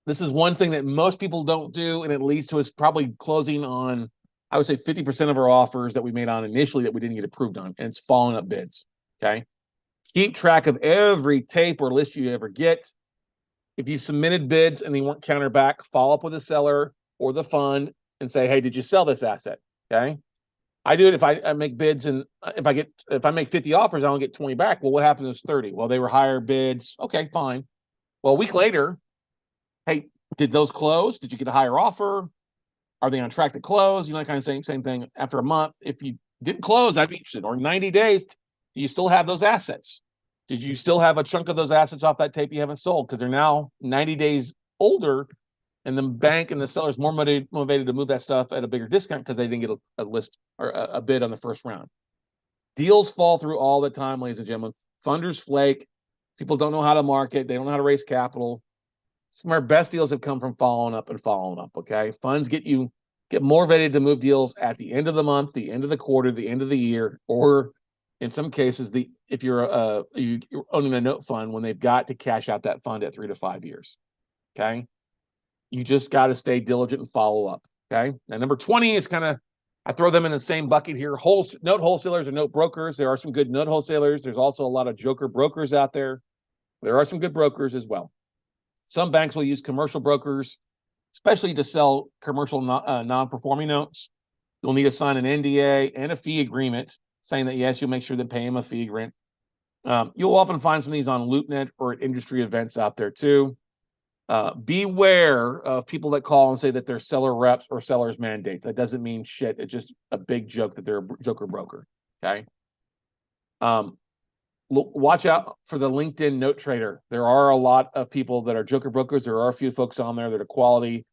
this is one thing that most people don't do, and it leads to us probably closing on, I would say 50% of our offers that we made on initially that we didn't get approved on, and it's following up bids, okay? Keep track of every tape or list you ever get. If you submitted bids and they weren't countered back, follow up with the seller or the fund and say, hey, did you sell this asset? Okay. I do it if I make bids, and if I make 50 offers, I don't get 20 back. Well, what happened to those 30? Well, they were higher bids. Okay, fine. Well, a week later, hey, did those close? Did you get a higher offer? Are they on track to close? You know, kind of same thing. After a month, if you didn't close, I'd be interested. Or 90 days, do you still have those assets? Did you still have a chunk of those assets off that tape you haven't sold? Because they're now 90 days older, and the bank and the seller's more motivated to move that stuff at a bigger discount because they didn't get a list or a bid on the first round. Deals fall through all the time, ladies and gentlemen. Funders flake. People don't know how to market. They don't know how to raise capital. Some of our best deals have come from following up, okay? Funds get motivated to move deals at the end of the month, the end of the quarter, the end of the year, or in some cases, if you're owning a note fund, when they've got to cash out that fund at 3 to 5 years, okay? You just got to stay diligent and follow up, okay? Now, number 20 is I throw them in the same bucket here. Note wholesalers or note brokers. There are some good note wholesalers. There's also a lot of joker brokers out there. There are some good brokers as well. Some banks will use commercial brokers, especially to sell commercial non-performing notes. You'll need to sign an NDA and a fee agreement saying that, yes, you'll make sure to pay them a fee agreement. You'll often find some of these on LoopNet or at industry events out there too. Beware of people that call and say that they're seller reps or seller's mandates. That doesn't mean shit. It's just a big joke that they're a joker broker, okay? Watch out for the LinkedIn note trader. There are a lot of people that are joker brokers. There are a few folks on there that are quality.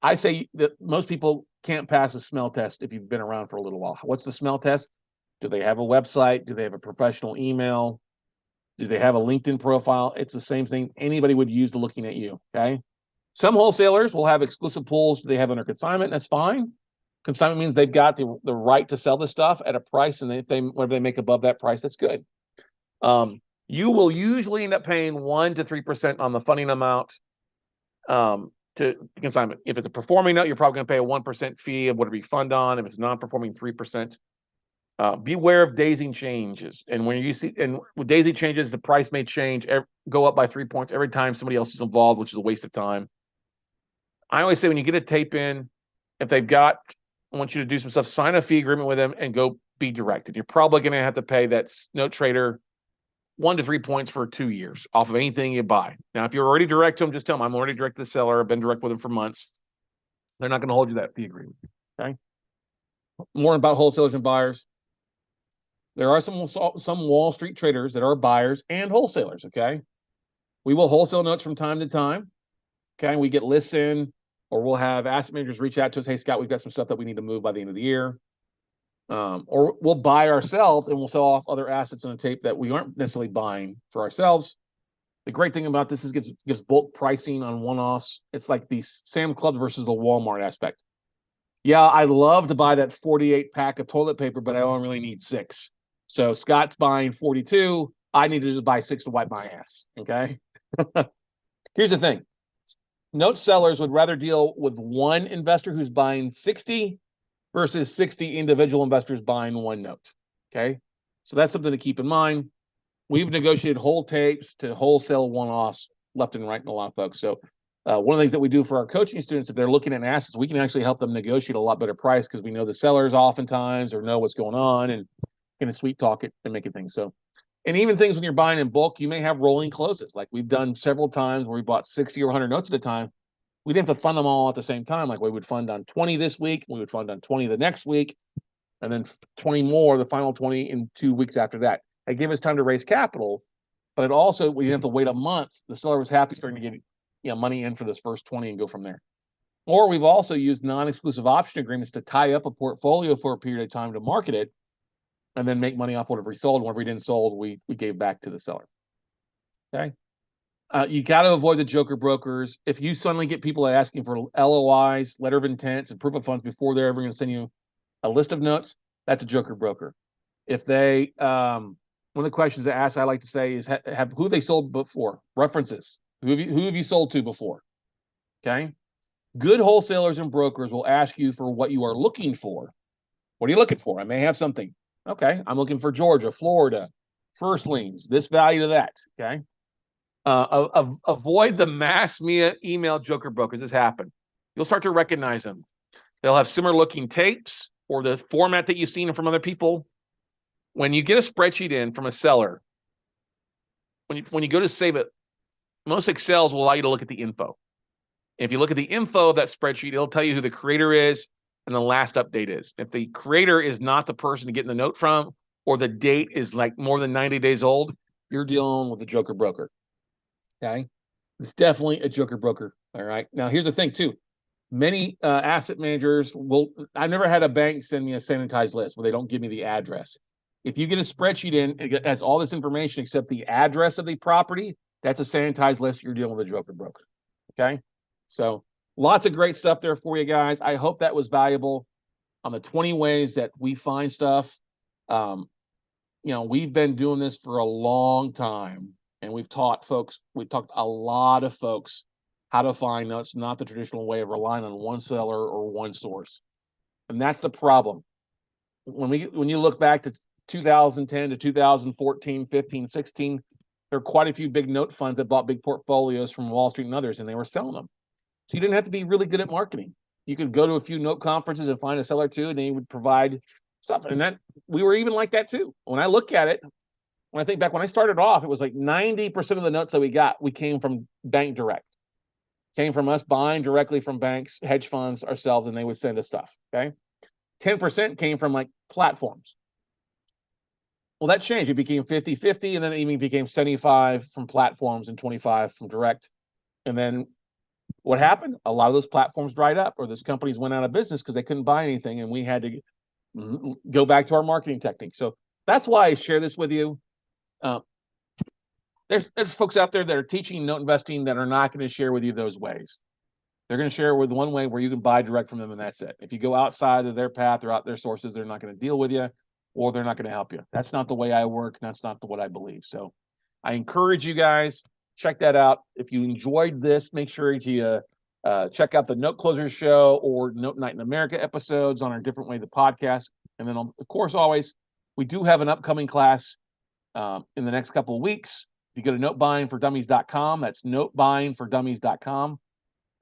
I say that most people can't pass a smell test if you've been around for a little while. What's the smell test? Do they have a website? Do they have a professional email? Do they have a LinkedIn profile? It's the same thing anybody would use to looking at you, okay? Some wholesalers will have exclusive pools they have under consignment. That's fine. Consignment means they've got the right to sell the stuff at a price, and whatever they make above that price, that's good. You will usually end up paying 1 to 3% on the funding amount to consignment. If it's a performing note, you're probably going to pay a 1% fee of whatever you fund on. If it's non-performing, 3%. Beware of daisy changes, and when you see with daisy changes, the price may change, go up by 3 points every time somebody else is involved, which is a waste of time. I always say when you get a tape in, if they've got, I want you to do some stuff, sign a fee agreement with them and go be directed. You're probably going to have to pay that note trader 1 to 3 points for 2 years off of anything you buy. Now, if you're already direct to them, just tell them I'm already direct to the seller. I've been direct with them for months. They're not going to hold you that fee agreement. Okay. More about wholesalers and buyers. There are some Wall Street traders that are buyers and wholesalers. Okay. We will wholesale notes from time to time. Okay. We get lists in, or we'll have asset managers reach out to us. Hey, Scott, we've got some stuff that we need to move by the end of the year. Or we'll buy ourselves and we'll sell off other assets on a tape that we aren't necessarily buying for ourselves. The great thing about this is it gives bulk pricing on one-offs. It's like the Sam Club versus the Walmart aspect. Yeah, I love to buy that 48 pack of toilet paper, but I only really need 6. So Scott's buying 42. I need to just buy 6 to wipe my ass. Okay. Here's the thing. Note sellers would rather deal with one investor who's buying 60 versus 60 individual investors buying one note. Okay. So that's something to keep in mind. We've negotiated whole tapes to wholesale one-offs left and right in a lot of folks. So one of the things that we do for our coaching students, if they're looking at assets, we can actually help them negotiate a lot better price because we know the sellers oftentimes or know what's going on and kind of sweet talk it and make it things. So, and even things when you're buying in bulk, you may have rolling closes. Like we've done several times where we bought 60 or 100 notes at a time. We didn't have to fund them all at the same time. Like we would fund on 20 this week, we would fund on 20 the next week, and then 20 more, the final 20 in 2 weeks after that. It gave us time to raise capital, but it also, we didn't have to wait a month. The seller was happy starting to get money in for this first 20 and go from there. Or we've also used non-exclusive option agreements to tie up a portfolio for a period of time to market it and then make money off whatever we sold. Whatever we didn't sold, we gave back to the seller. Okay. You got to avoid the joker brokers. If you suddenly get people asking for LOIs, letter of intents, and proof of funds before they're ever going to send you a list of notes, that's a joker broker. If they, one of the questions they ask, I like to say is, who they sold before? References. Who have you sold to before? Okay. Good wholesalers and brokers will ask you for what you are looking for. What are you looking for? I may have something. Okay. I'm looking for Georgia, Florida, first liens, this value to that. Okay. Avoid the mass email joker brokers. This happen. You'll start to recognize them. They'll have similar looking tapes or the format that you've seen from other people. When you get a spreadsheet in from a seller, when you go to save it, most Excels will allow you to look at the info. If you look at the info of that spreadsheet, it'll tell you who the creator is and the last update is. If the creator is not the person to get the note from, or the date is like more than 90 days old, you're dealing with a joker broker. Okay. It's definitely a joker broker. All right. Now, here's the thing, too. Many asset managers I've never had a bank send me a sanitized list where they don't give me the address. If you get a spreadsheet in, it has all this information except the address of the property, that's a sanitized list. You're dealing with a joker broker. Okay. So lots of great stuff there for you guys. I hope that was valuable on the 20 ways that we find stuff. We've been doing this for a long time, and we've taught a lot of folks how to find notes, not the traditional way of relying on one seller or one source. And that's the problem. When you look back to 2010 to 2014, 15, 16, there are quite a few big note funds that bought big portfolios from Wall Street and others, and they were selling them. So you didn't have to be really good at marketing. You could go to a few note conferences and find a seller too, and they would provide stuff. And that we were even like that too. When I look at it, when I think back, when I started off, it was like 90% of the notes that we came from bank direct. Came from us buying directly from banks, hedge funds ourselves, and they would send us stuff. Okay. 10% came from like platforms. Well, that changed. It became 50-50, and then it even became 75 from platforms and 25 from direct. And then what happened? A lot of those platforms dried up, or those companies went out of business because they couldn't buy anything, and we had to go back to our marketing techniques. So that's why I share this with you. There's folks out there that are teaching note investing that are not going to share with you those ways. They're going to share with one way where you can buy direct from them, and that's it. If you go outside of their path or out their sources, they're not going to deal with you, or they're not going to help you. That's not the way I work. And that's not what I believe. So I encourage you guys, check that out. If you enjoyed this, make sure you check out the Note Closers show or Note Night in America episodes on our Different Way, the podcast. And then, of course, always, we do have an upcoming class in the next couple of weeks. If you go to notebuyingfordummies.com, that's notebuyingfordummies.com.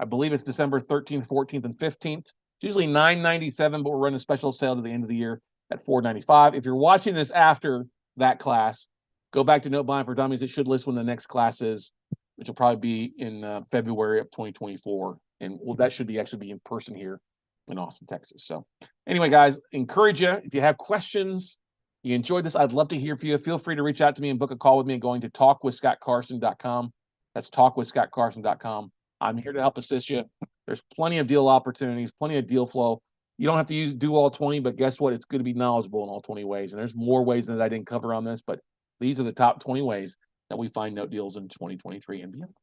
I believe it's December 13th, 14th, and 15th. It's usually $9.97, but we're running a special sale to the end of the year at $4.95. If you're watching this after that class, go back to Note Buying for Dummies. It should list when the next class is, which will probably be in February of 2024. And that should actually be in person here in Austin, Texas. So anyway, guys, encourage you. If you have questions, you enjoyed this, I'd love to hear from you. Feel free to reach out to me and book a call with me going to talkwithscottcarson.com. That's talkwithscottcarson.com. I'm here to help assist you. There's plenty of deal opportunities, plenty of deal flow. You don't have to do all 20, but guess what? It's good to be knowledgeable in all 20 ways. And there's more ways that I didn't cover on this, but these are the top 20 ways that we find note deals in 2023 and beyond.